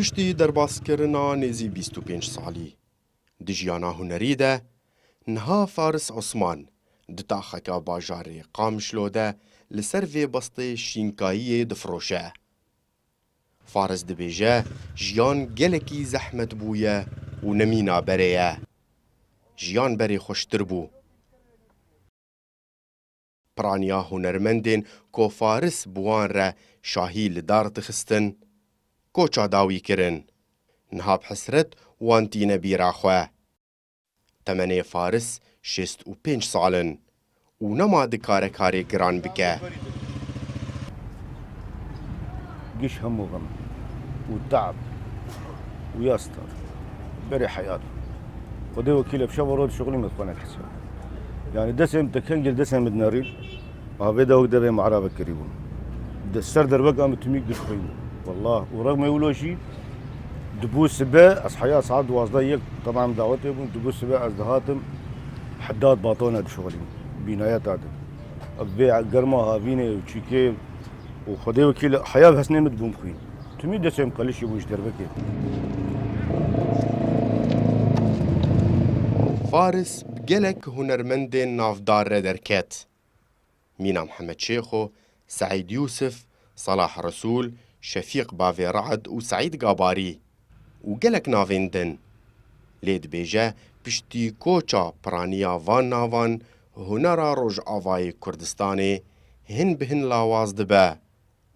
پشتی دەرباسکردنا نێزی 25 ساڵی di jiyana hunerî de niha Faris Osman di taxeka bajarê Qamişlo de li ser vê bestê şînkayiyê difiroşe. Faris dibêje jiyan gelekî zehmet bûye û nemîna berê ye. Jiyan berê xweştir bû. Piraniya hunermendên ku Faris bi wan re şahî li dar dixistin, koça dawî kirin. Niha bi hesret wan tîne bîra xwe. Temenê Faris 65 salin û nema dikare karê giran bike. قش هم وغم والتعب ويستر بري حياته ودي وكيل بشبه رود شغلي متقنع الحساب يعني دسم تكنجل دسم بدناري هذا وقدر معرابة قريبون السر دربقة متميك دشخين والله ورغم يقولوا شيء دبوس سباع أصحياء صعد واصدايك طبعا دعوتهم دبوس سباع أزدهاتهم حداد باطونة دشغلي بنايات عدد أبيع قرمة هافيني وشيكي وخدي وكيل حياة هسنين متبوم خوين تمي دسم قليش يبوش دربكي Faris gelek hunermendên navdar re derket. Mîna Mihemed Şêxo, Saîd Yûsuf, Salah Resûl, Şefîq Bavê Ra'd û Saîd Gabarî û gelek navên din. Lê dibêje piştî koça piraniya van navan hunera Rojavayê Kurdistanê hin bi hin lawaz dibe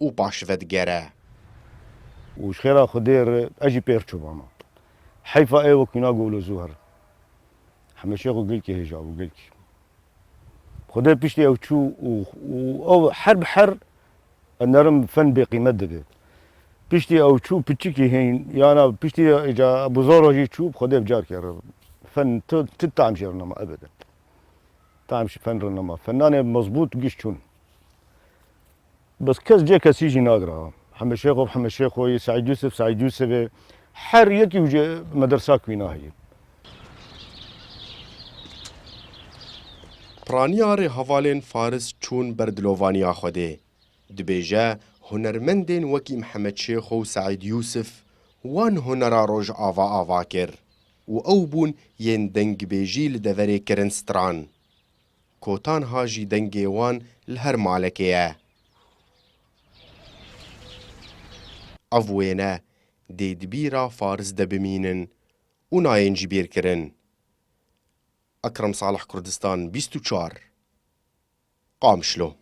û paşve digere. وشخيرا خدير أجي بيرتشو باما حيفا أي وكنا قولوا زهر حمد الشيخ وقلك هجاب وقلك خدير بيشتي أو شو أو حرب حر النرم فن بقيمة دقة بيشتي أو شو بتشكي هين يعني بيشتي إجا أبو زورو جي شو خدير بجارك يا رب فن تتعم شيرنا أبدا تعمش فن رنما فنانة مظبوط قشتون بس كاس جاي كاسيجي ناقرا محمد الشيخ ومحمد الشيخ سعيد يوسف سعيد يوسف حر يكي وجه مدرسة كويناهي Piraniya rê hevalên Faris çûn ber dilovaniya Xwedê. Dibêje hunermendên wekî Mihemed Şêxo û Saîd Yûsuf wan hunera Rojava ava kir û ew bûn yên dengbêjî li deverê kirin stran. Kotanha jî dengê wan li her malekê ye. Ev wêne dê dibîra Faris de bimînin û nayên jî bêrkirin. Ekrem Salih Kurdistan 24 Qamişlo